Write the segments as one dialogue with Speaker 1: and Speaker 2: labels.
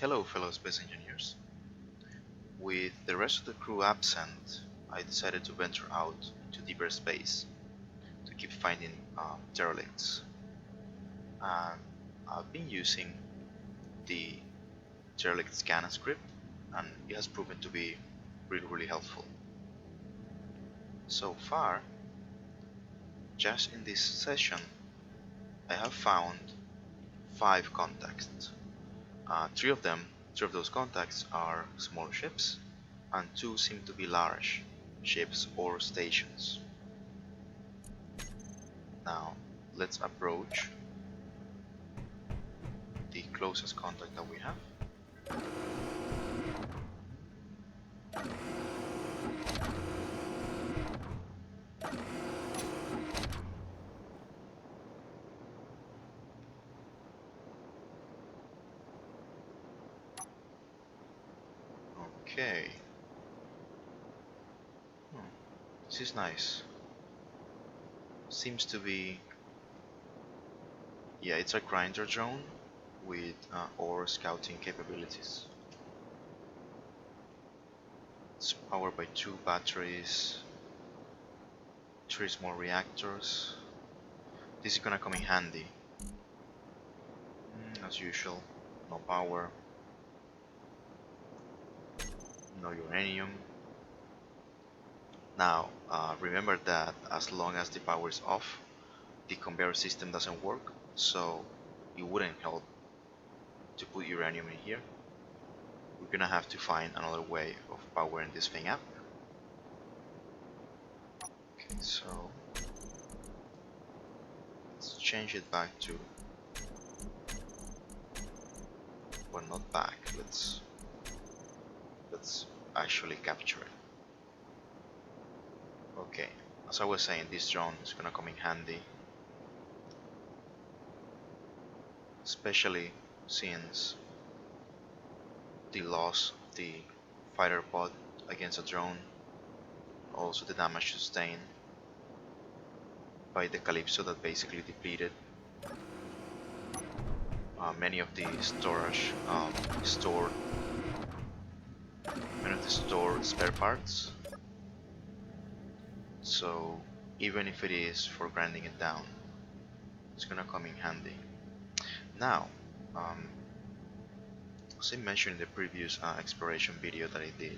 Speaker 1: Hello, fellow space engineers. With the rest of the crew absent, I decided to venture out into deeper space to keep finding derelicts. And I've been using the derelict scan script, and it has proven to be really helpful. So far, just in this session, I have found 5 contacts. Three of those contacts are small ships, and 2 seem to be large ships or stations. Now, let's approach the closest contact that we have. Okay. This is nice. Seems to be... yeah, it's a grinder drone with ore scouting capabilities. It's powered by 2 batteries, 3 small reactors. This is gonna come in handy. As usual, no power, no uranium. Now, remember that as long as the power is off, the conveyor system doesn't work, so it wouldn't help to put uranium in here. We're gonna have to find another way of powering this thing up. Okay, so let's change it back to... well, not back, let's actually capture it. Okay, as I was saying, this drone is gonna come in handy, especially since the loss of the fighter pod against a drone, also the damage sustained by the Calypso that basically depleted many of the stored spare parts. So even if it is for grinding it down, it's gonna come in handy. Now, as I mentioned in the previous exploration video that I did,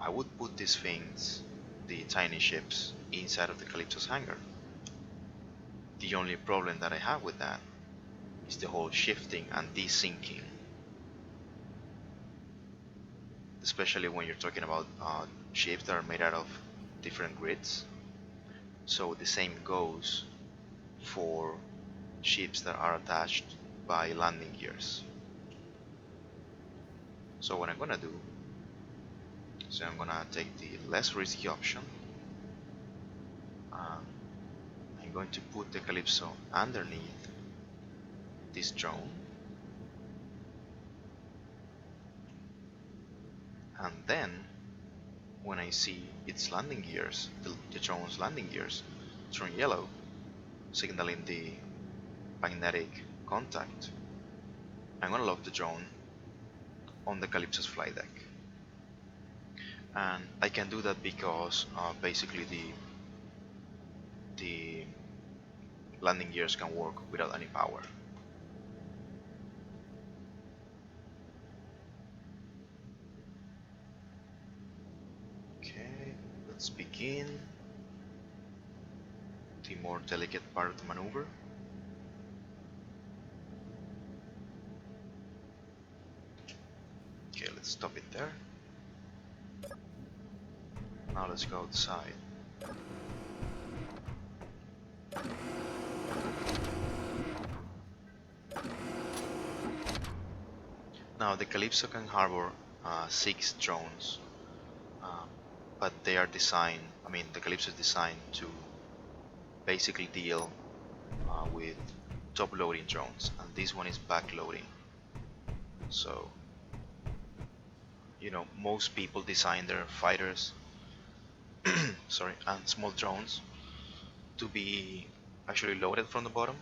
Speaker 1: I would put these things, the tiny ships, inside of the Calypso's hangar. The only problem that I have with that is the whole shifting and desyncing, especially when you're talking about ships that are made out of different grids. So the same goes for ships that are attached by landing gears. So what I'm gonna do is I'm gonna take the less risky option. I'm going to put the Calypso underneath this drone, and then when I see its landing gears, the drone's landing gears turn yellow, signaling the magnetic contact, I'm gonna lock the drone on the Calypso's flight deck. And I can do that because basically the landing gears can work without any power. Okay, let's begin the more delicate part of the maneuver. Okay, let's stop it there. Now let's go outside. Now the Calypso can harbor 6 drones, but they are designed, the Calypso is designed to basically deal with top loading drones, and this one is back loading. So, most people design their fighters sorry, and small drones to be actually loaded from the bottom.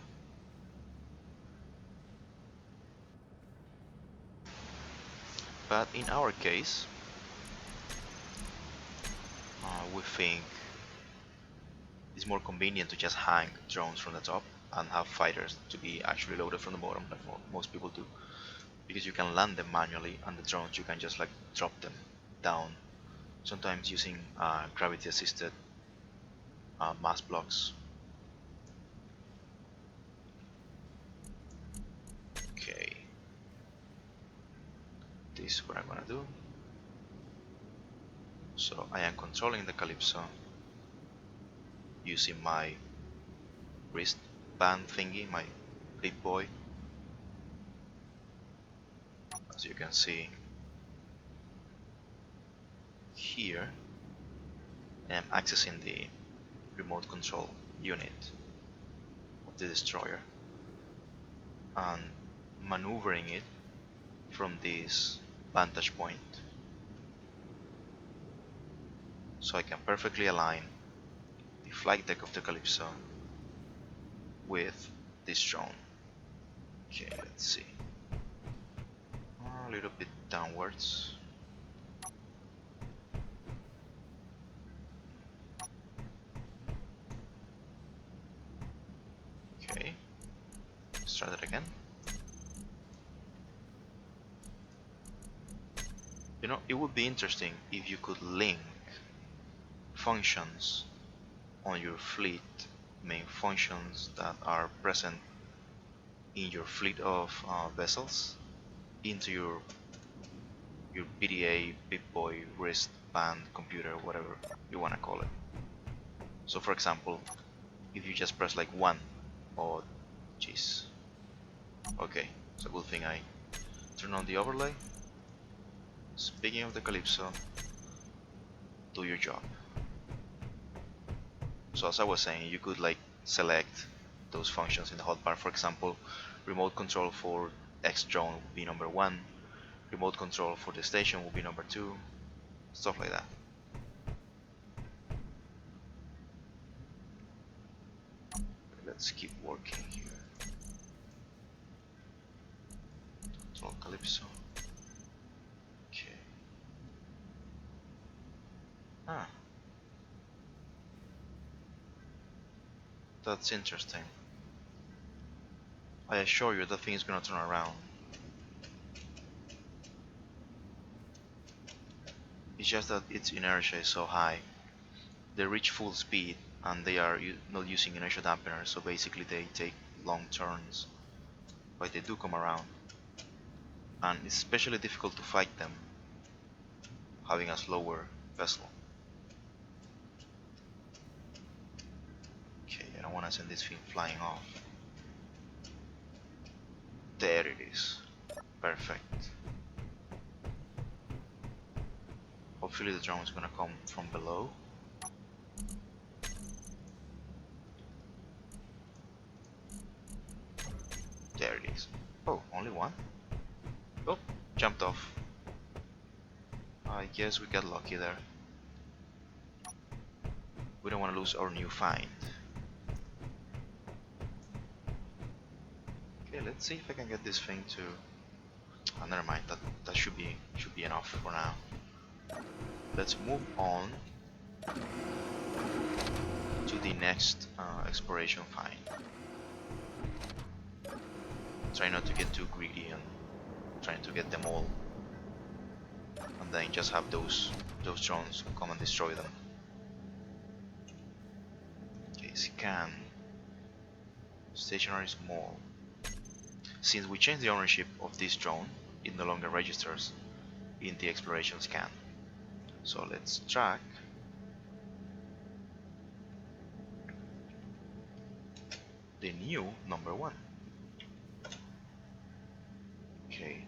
Speaker 1: But in our case, we think it's more convenient to just hang drones from the top and have fighters to be actually loaded from the bottom, like most people do, because you can land them manually, and the drones you can just like drop them down, sometimes using gravity assisted mass blocks. Okay, this is what I'm gonna do. So I am controlling the Calypso using my wristband thingy, my Pip-Boy. As you can see here, I am accessing the remote control unit of the destroyer and maneuvering it from this vantage point, so I can perfectly align the flight deck of the Calypso with this drone. Okay, let's see. A little bit downwards. Okay, let's try that again. You know, it would be interesting if you could link functions on your fleet, main functions that are present in your fleet of vessels, into your PDA, Pip-Boy, wristband, computer, whatever you want to call it. So for example, if you just press like 1, oh jeez, okay, it's a good thing I turn on the overlay. Speaking of the Calypso, do your job. So as I was saying, you could like select those functions in the hotbar. For example, remote control for X drone would be number 1, remote control for the station will be number 2, stuff like that. Let's keep working here. Control Calypso. Okay. Ah, that's interesting. I assure you that thing is gonna turn around. It's just that its inertia is so high. They reach full speed and they are not using inertia dampeners, so basically they take long turns, but they do come around. And it's especially difficult to fight them having a slower vessel. Okay, I don't want to send this thing flying off. There it is. Perfect. Hopefully the drone is gonna come from below. There it is. Oh, only one? Oh, jumped off. I guess we got lucky there. We don't want to lose our new find. Okay, let's see if I can get this thing to... Oh, never mind, that should be enough for now. Let's move on to the next exploration find. Try not to get too greedy and trying to get them all, and then just have those drones come and destroy them. Okay, scan. Stationary small. Since we changed the ownership of this drone, it no longer registers in the exploration scan. So let's track the new number 1. Okay,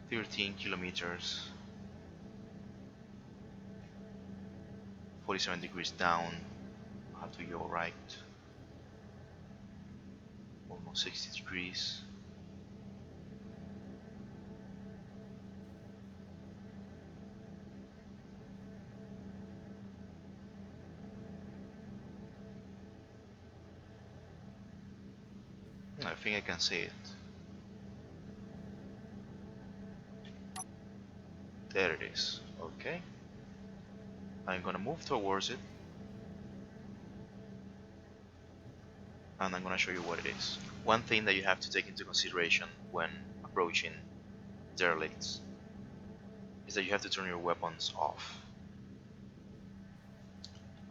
Speaker 1: 13 kilometers, 47 degrees down, have to go right, almost 60 degrees. I think I can see it. There it is. Okay. I'm gonna move towards it, and I'm gonna show you what it is. One thing that you have to take into consideration when approaching derelicts is that you have to turn your weapons off.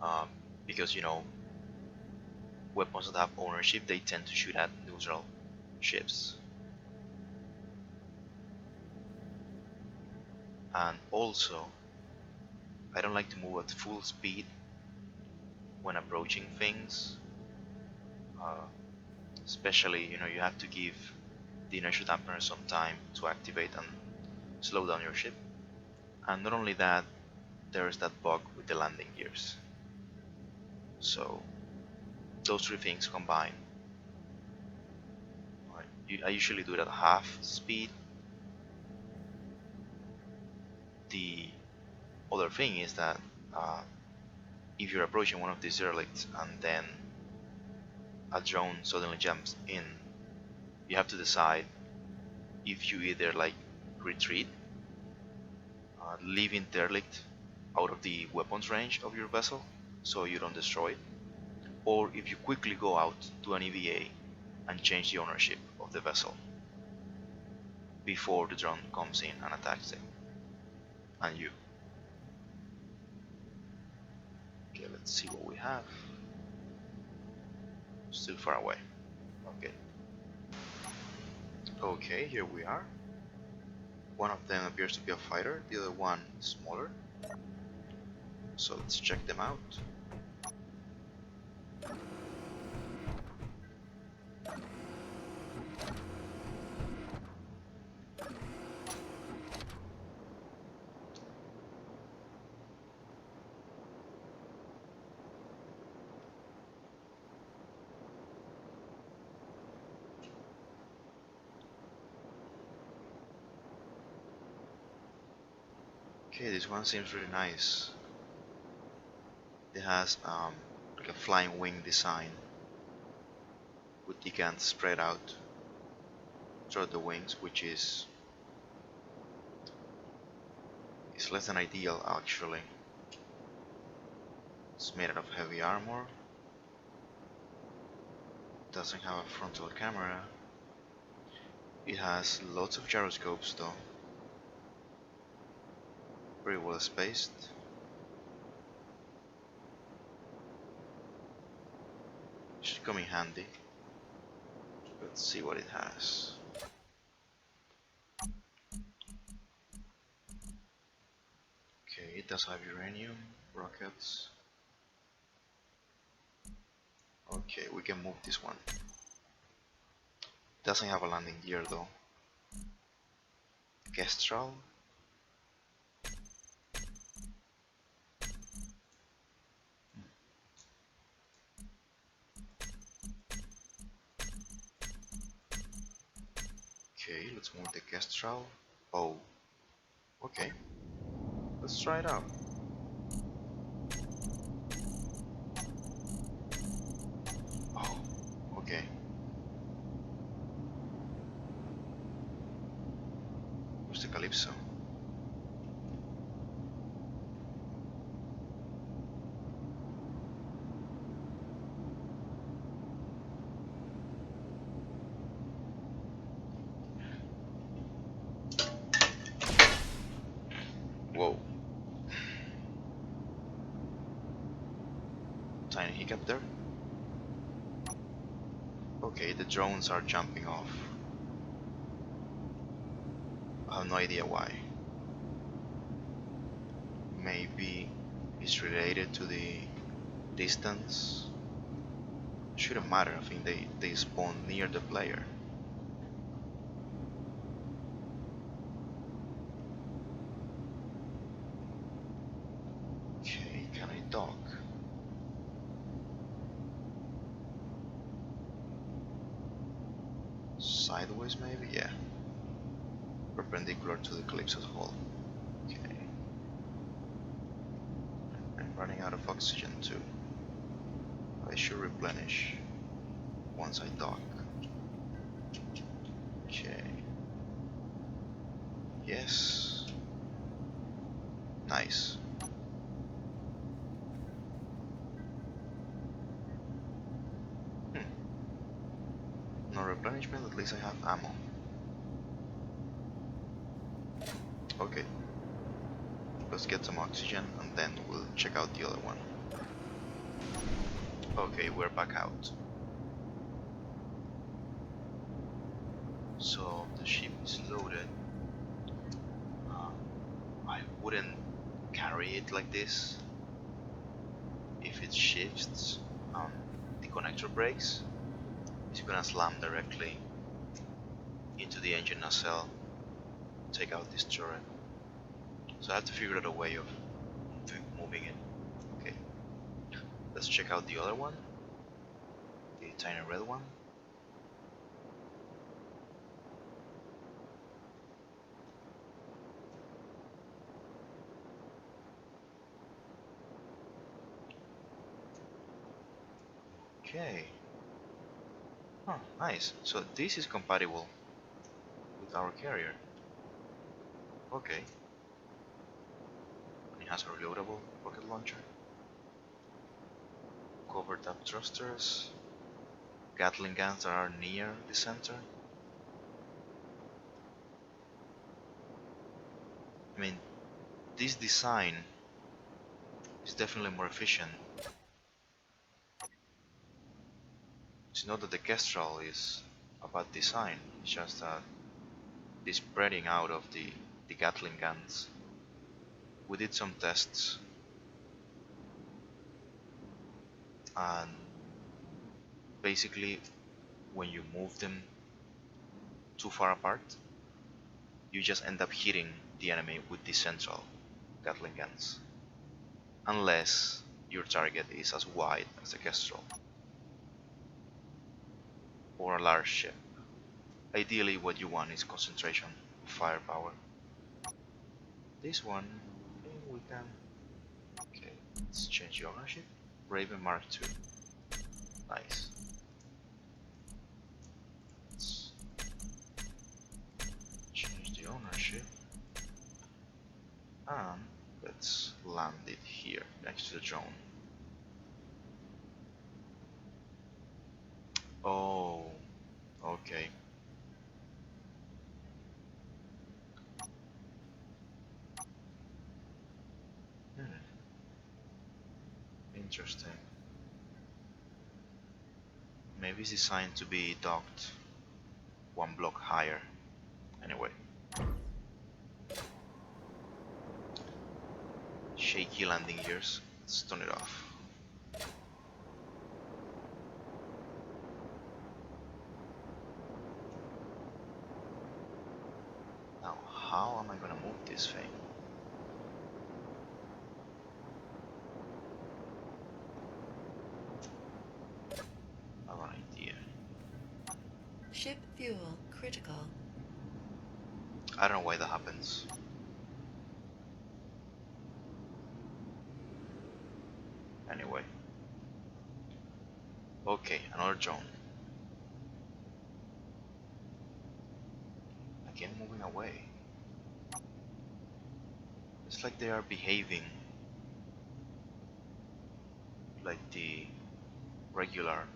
Speaker 1: Um, because you know, weapons that have ownership, they tend to shoot at neutral ships. And also, I don't like to move at full speed when approaching things. Uh, Especially, you know, you have to give the inertial dampener some time to activate and slow down your ship. And not only that, there's that bug with the landing gears. So those three things combined. I usually do it at half speed. The other thing is that if you're approaching one of these derelicts and then a drone suddenly jumps in, you have to decide if you either like retreat, leaving derelict out of the weapons range of your vessel so you don't destroy it, or if you quickly go out to an EVA and change the ownership of the vessel before the drone comes in and attacks it and you. Okay, let's see what we have. Still far away. Okay. Okay, here we are. One of them appears to be a fighter, the other one is smaller. So let's check them out. Okay, this one seems really nice. It has like a flying wing design with the guns spread out throughout the wings, which is less than ideal actually. It's made out of heavy armor. Doesn't have a frontal camera. It has lots of gyroscopes though. Very well spaced. Should come in handy. Let's see what it has. Okay, it does have uranium, rockets. Okay, we can move this one. Doesn't have a landing gear though. Kestrel. Okay, let's move the Kestrel. Oh, okay. Let's try it out. Oh, okay. Where's the Calypso? Whoa. Tiny hiccup there. Okay, the drones are jumping off. I have no idea why. Maybe it's related to the distance. Shouldn't matter, I think they spawn near the player. Okay, can I dock? Sideways maybe? Yeah. Perpendicular to the Calypso's hull. Okay. I'm running out of oxygen too. I should replenish once I dock. Okay. Yes. nice. No replenishment, at least I have ammo. Okay, let's get some oxygen and then we'll check out the other one. Okay, we're back out. So the ship is loaded. I wouldn't carry it like this. If it shifts, the connector breaks, it's gonna slam directly into the engine nacelle, take out this turret. So I have to figure out a way of moving it. Okay, let's check out the other one, the tiny red one. Okay. Oh, nice. So this is compatible with our carrier. Okay. And it has a reloadable rocket launcher. Covered up thrusters. Gatling guns that are near the center. I mean, this design is definitely more efficient. It's not that the Kestrel is a bad design, it's just that the spreading out of the Gatling guns. We did some tests and basically when you move them too far apart, you just end up hitting the enemy with the central Gatling guns. Unless your target is as wide as the Kestrel or a large ship. Ideally what you want is concentration of firepower. This one, I think we can... Okay, let's change the ownership. Raven Mark II. Nice. Let's change the ownership. And let's land it here, next to the drone. Oh, okay. Interesting. Maybe it's designed to be docked one block higher. Anyway. Shaky landing gears. Let's turn it off. Now, how am I gonna move this thing? I have an idea.
Speaker 2: Ship fuel critical.
Speaker 1: I don't know why that happens. Anyway. Okay, another drone. Again moving away. It's like they are behaving like the regular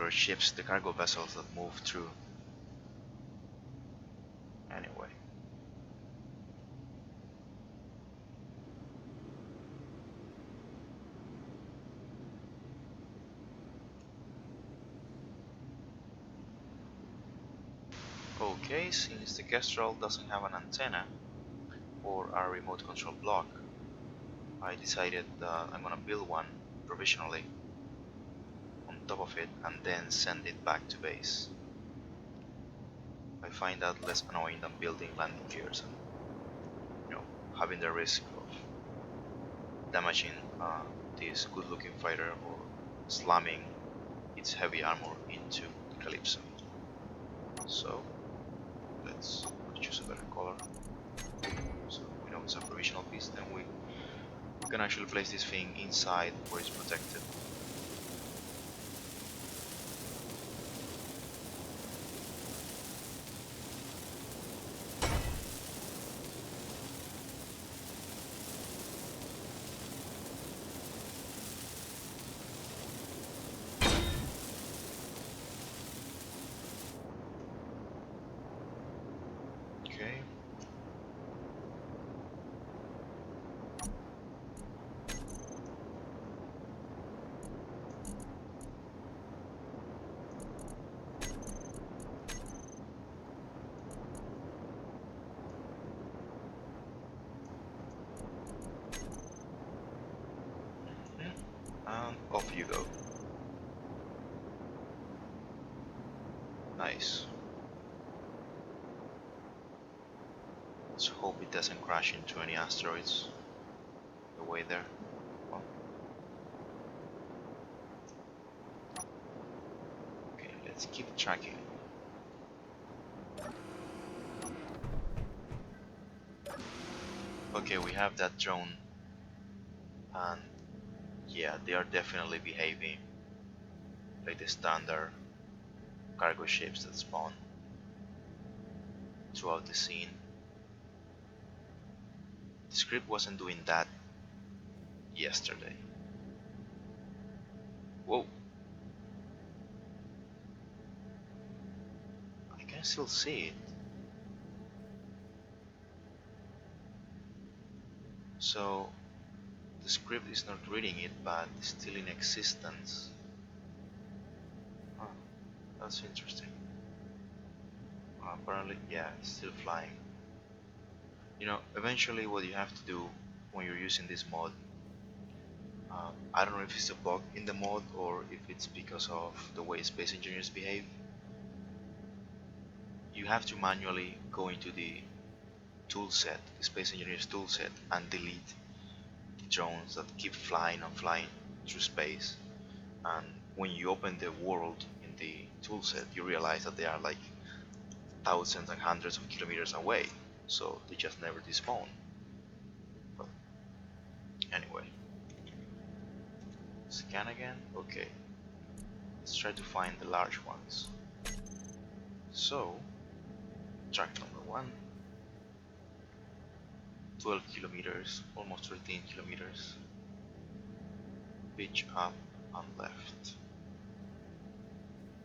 Speaker 1: ships, the cargo vessels that move through. Anyway. Okay, since the Kestrel doesn't have an antenna or a remote control block, I decided that I'm gonna build one provisionally on top of it and then send it back to base. I find that less annoying than building landing gears and, you know, having the risk of damaging this good looking fighter or slamming its heavy armor into the Calypso. So let's choose a better color. So we know it's a provisional piece, then we can actually place this thing inside where it's protected. Off you go. Nice. Let's hope it doesn't crash into any asteroids the way there. Well, okay, let's keep tracking. Okay, we have that drone, and yeah, they are definitely behaving like the standard cargo ships that spawn throughout the scene. The script wasn't doing that yesterday. Whoa! I can still see it. So the script is not reading it, but it's still in existence. Huh, that's interesting. Apparently, yeah, it's still flying. You know, eventually what you have to do when you're using this mod, I don't know if it's a bug in the mod or if it's because of the way space engineers behave, you have to manually go into the toolset, the space engineers toolset, and delete the drones that keep flying and flying through space. And when you open the world in the toolset, you realize that they are like thousands and hundreds of kilometers away, so they just never despawn. But anyway, scan again. Okay, let's try to find the large ones. So track number 1, 12 kilometers, almost 13 kilometers, pitch up and left.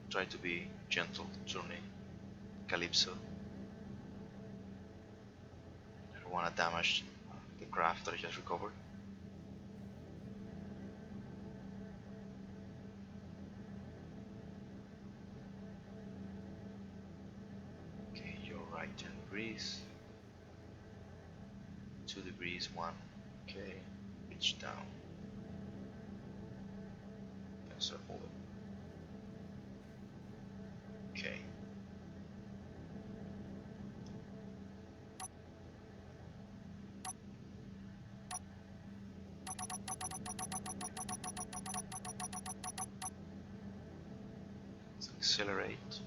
Speaker 1: Try to be gentle turning, Calypso. I don't want to damage the craft that I just recovered. Okay, your right 10 degrees, 2 degrees, 1. Okay, pitch down. Then circle it. Okay. Let's accelerate.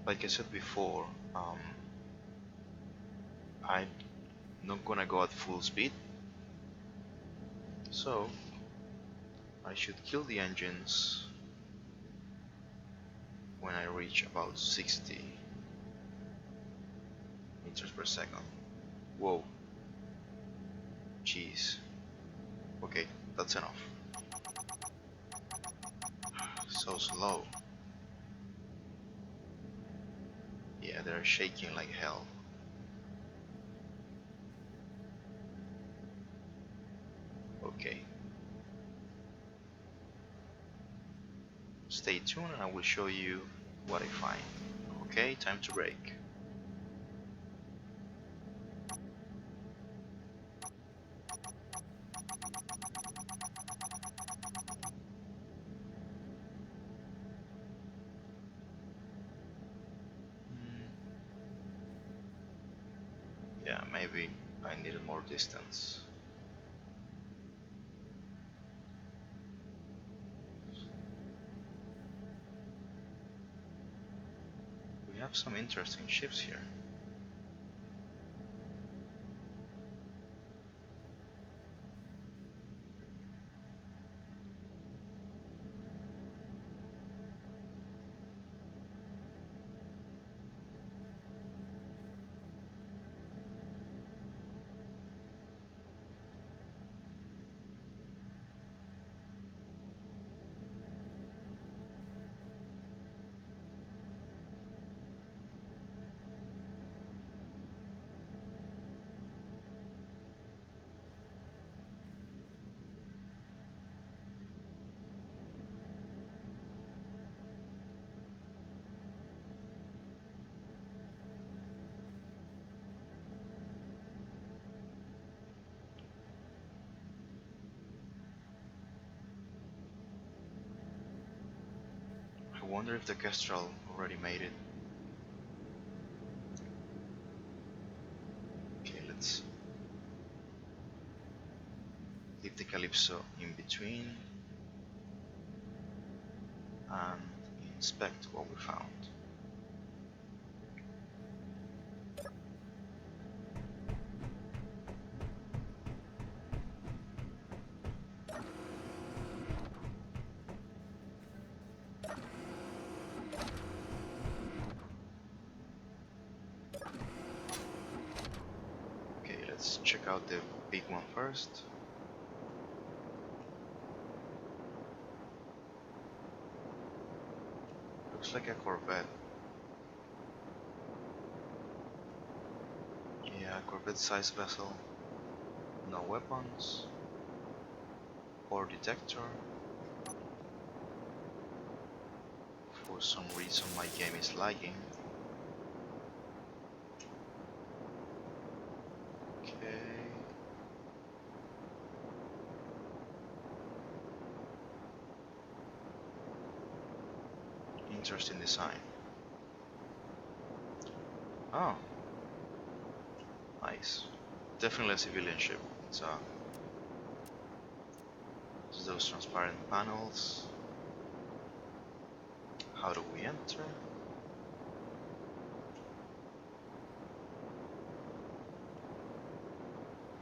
Speaker 1: Like I said before, I'm not gonna go at full speed, so I should kill the engines when I reach about 60 meters per second. Whoa. Jeez. Okay, that's enough. So slow. Yeah, they're shaking like hell. Okay. Stay tuned and I will show you what I find. Okay, time to break. Yeah, maybe I needed more distance. We have some interesting ships here. wonder if the Kestrel already made it. Okay, let's leave the Calypso in between and inspect what we found. Okay, let's check out the big one first. Looks like a Corvette. Yeah, Corvette-sized vessel. No weapons. Ore detector. For some reason my game is lagging. Okay. Interesting design. Oh, nice. Definitely a civilian ship. It's those transparent panels. How do we enter?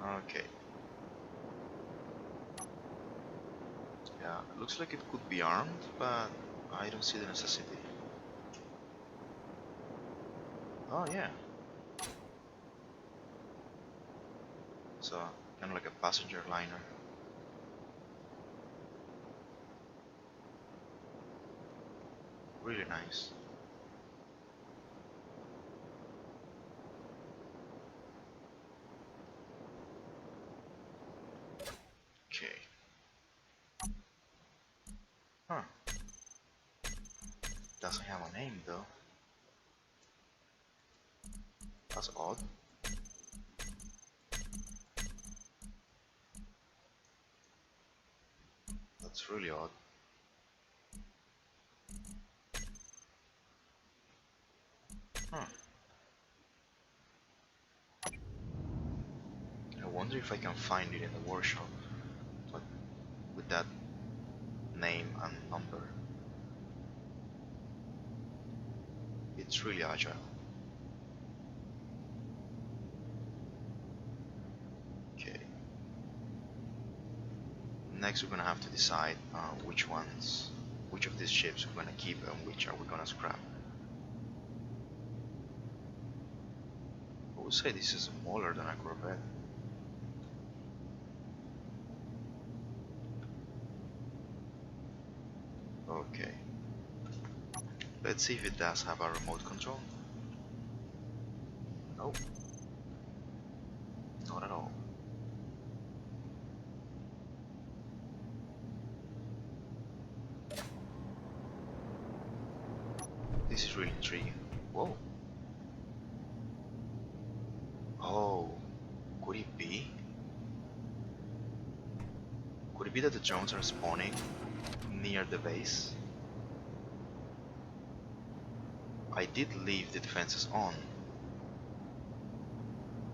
Speaker 1: Okay. Yeah, looks like it could be armed, but I don't see the necessity. Oh yeah. So, kind of like a passenger liner. Really nice. Okay. Huh. Doesn't have a name though. That's odd. That's really odd. Huh. I wonder if I can find it in the workshop, but with that name and number. It's really agile. Okay. Next, we're gonna have to decide which of these ships we're gonna keep and which are we gonna scrap. I would say this is smaller than a Corvette. Okay. Let's see if it does have a remote control. Nope. Not at all. This is really intriguing. Whoa. Oh. Could it be? Could it be that the drones are spawning near the base? I did leave the defenses on.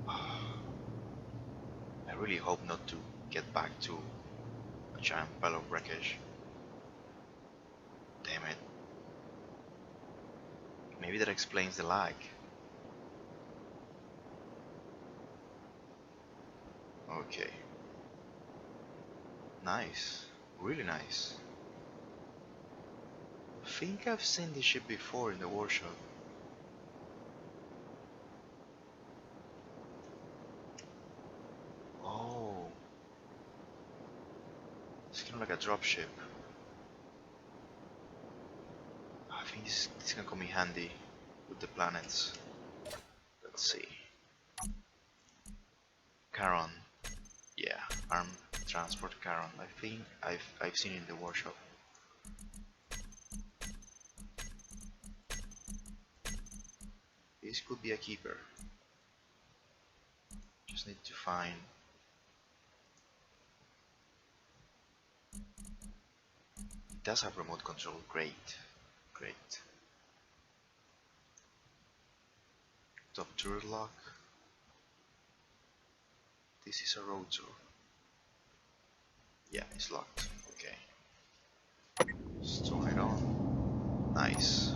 Speaker 1: I really hope not to get back to a giant pile of wreckage. Damn it. Maybe that explains the lag. Okay. Nice. Really nice. I think I've seen this ship before in the workshop. Oh. It's kind of like a dropship. I think this can come in handy with the planets. Let's see. Charon. Yeah, armed transport Charon. I think I've seen it in the workshop. This could be a keeper. Just need to find. It does have remote control. Great, Great. Top turret lock. This is a rotor. Yeah, it's locked. Okay. Let's turn it on. Nice.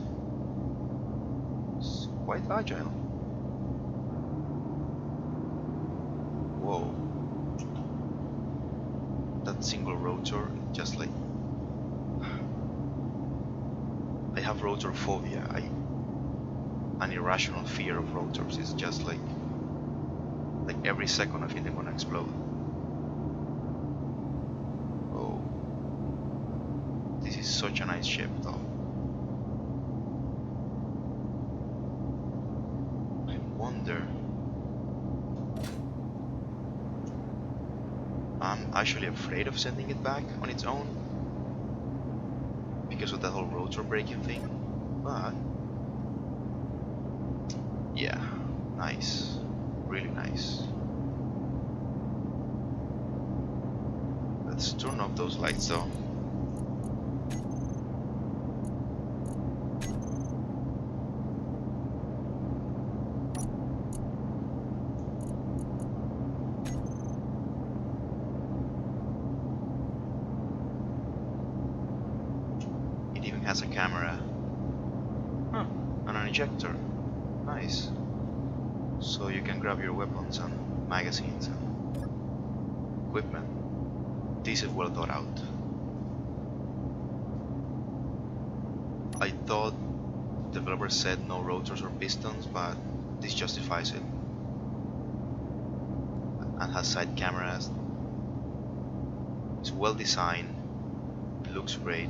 Speaker 1: It's quite agile. Whoa. That single rotor, just like... I have rotor phobia. An irrational fear of rotors. It's just like every second I think they're gonna explode. Oh. This is such a nice ship though. I wonder... I'm actually afraid of sending it back on its own because of that whole rotor braking thing, but yeah, nice, really nice. Let's turn off those lights though. It even has a camera. Huh, and an ejector. Nice. So you can grab your weapons and magazines and equipment. This is well thought out. I thought developers said no rotors or pistons, but this justifies it. And has side cameras. It's well designed. It looks great.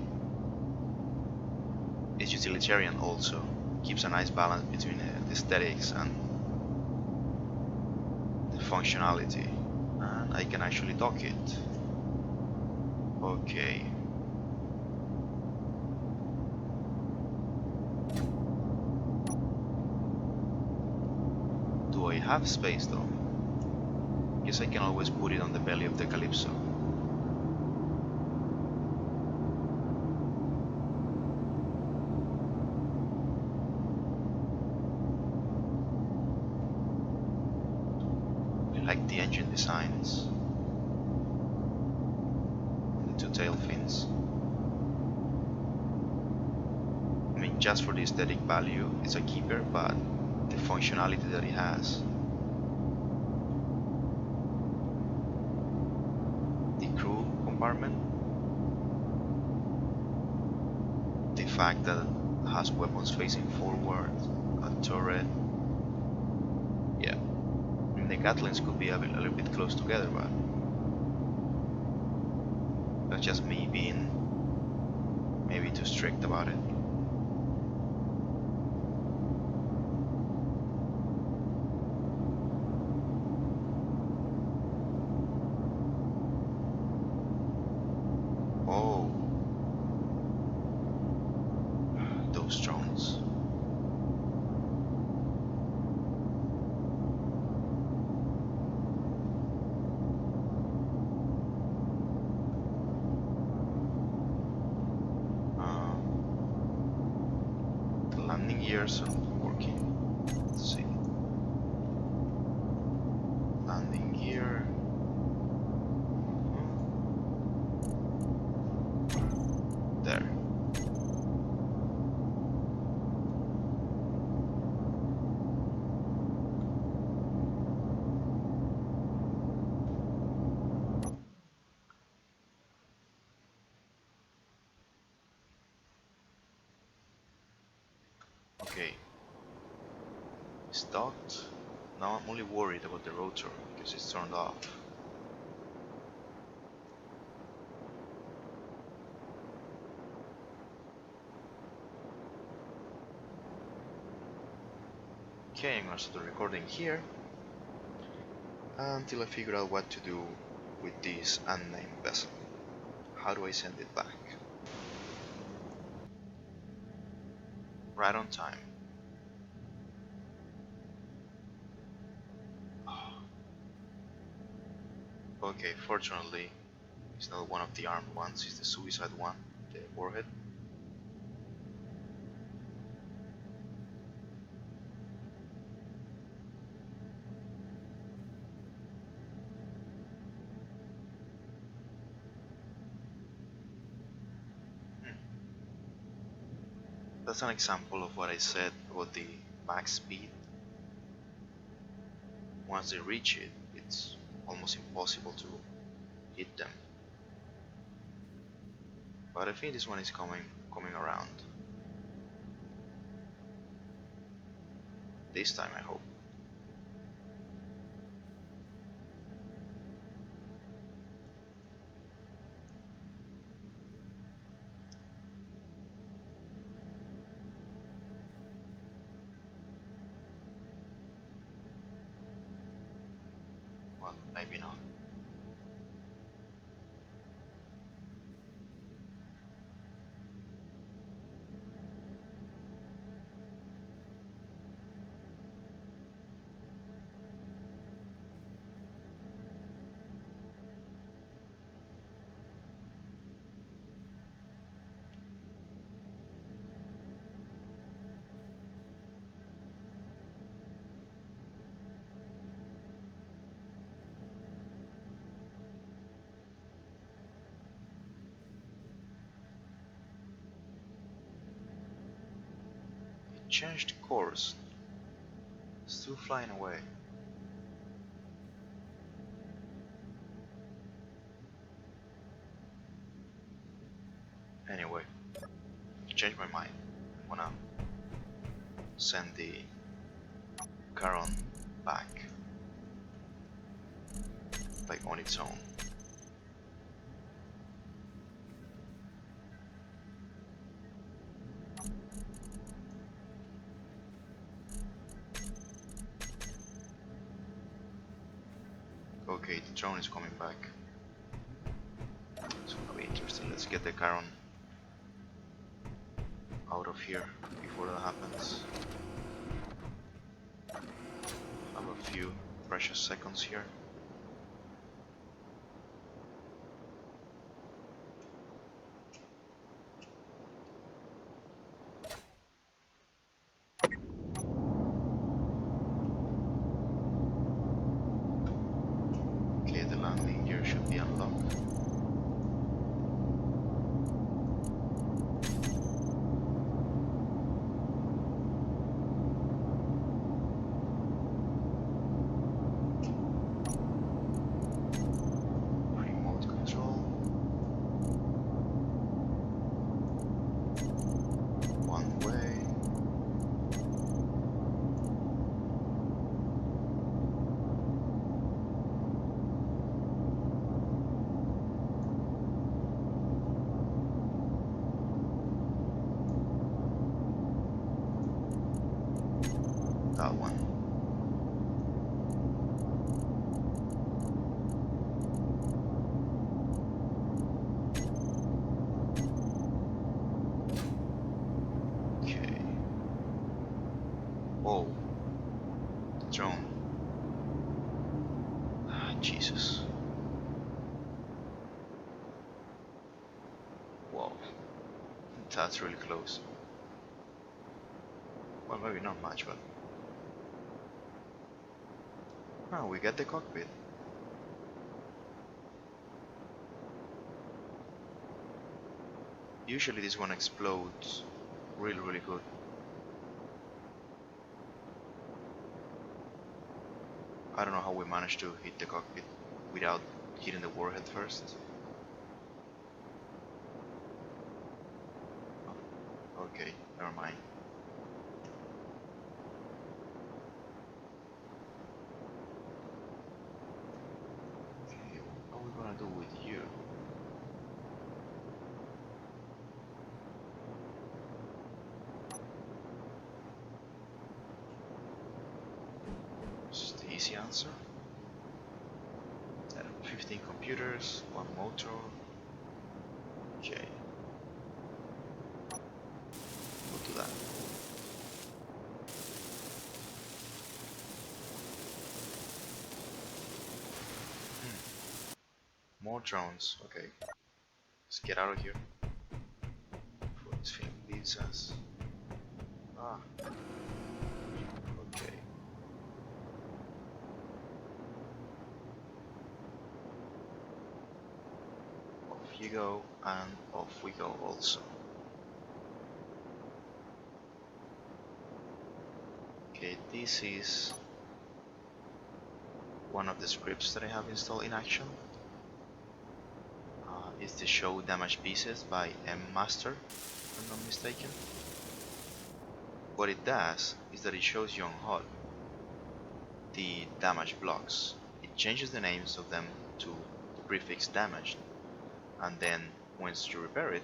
Speaker 1: It's utilitarian also. Keeps a nice balance between the aesthetics and the functionality. And I can actually dock it. Okay. Do I have space though? Guess I can always put it on the belly of the Calypso. I like the engine designs. And the two tail fins. I mean, just for the aesthetic value, it's a keeper, but the functionality that it has. The crew compartment. The fact that it has weapons facing forward, a turret. Yeah, I mean, the Gatlings could be a little bit close together, but that's just me being maybe too strict about it. Oh, those drones. Uh, the landing gears are working. Let's see. Landing gear. There. Okay. It's docked. Now I'm only worried about the rotor because it's turned off. Okay, I'm gonna start the recording here until I figure out what to do with this unnamed vessel. How do I send it back? Right on time. Okay, fortunately, it's not one of the armed ones, it's the suicide one, the warhead. That's an example of what I said about the max speed. Once they reach it, it's almost impossible to hit them. But I think this one is coming around. This time, I hope. Well, maybe not. It changed course. Still flying away. Anyway, changed my mind. I wanna send the Charon back, like on its own. Okay, the drone is coming back. It's gonna be interesting. Let's get the Charon out of here before that happens. I have a few precious seconds here. Okay, the landing gear should be unlocked. Remote control. One way. That one. Okay. Whoa. The drone. Ah, Jesus. Whoa. That's really close. Well, maybe not much, but... Oh, we get the cockpit. Usually this one explodes really good. I don't know how we managed to hit the cockpit without hitting the warhead first. Oh, okay, never mind. Okay, what are we gonna do with you? It's the easy answer. 15 computers, one motor. Okay. We'll do that. More drones. Okay. Let's get out of here before this thing leaves us. Ah. Okay. Off you go, and off we go also. This is one of the scripts that I have installed in Action. It's the Show Damage Pieces by M-Master, if I'm not mistaken. What it does is that it shows you on HUD the damage blocks. It changes the names of them to the prefix damaged, and then once you repair it,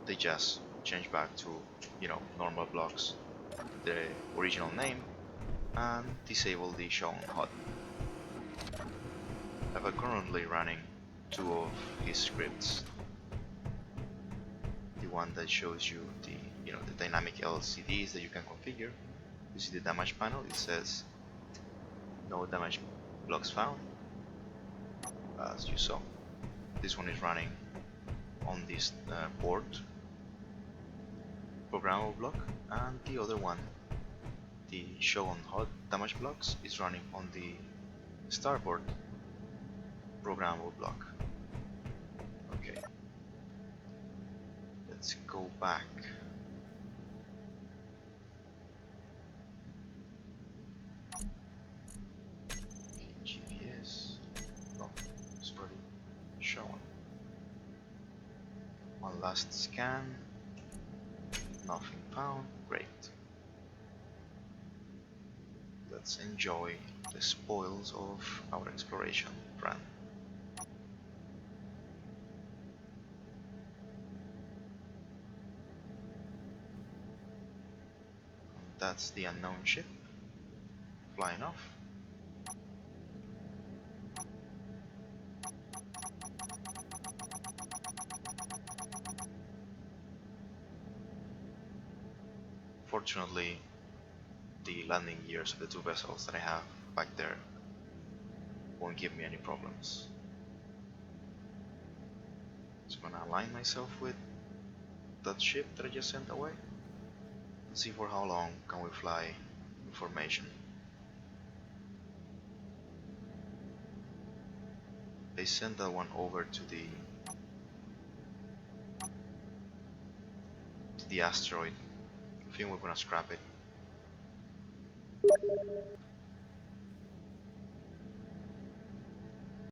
Speaker 1: they just change back to, normal blocks, the original name, and disable the show on HUD. I'm currently running two of his scripts. The one that shows you the dynamic LCDs that you can configure. You see the damage panel, it says no damage blocks found, as you saw. This one is running on this port programmable block, and the other one, the show on HUD damage blocks, is running on the starboard programmable block. Okay, let's go back. GPS, no, it's already shown. One last scan, nothing found, great. Let's enjoy the spoils of our exploration run. That's the unknown ship flying off. Fortunately, the landing gears of the two vessels that I have back there won't give me any problems. So I'm gonna align myself with that ship that I just sent away and see for how long can we fly in formation. I sent that one over to the asteroid. I think we're gonna scrap it.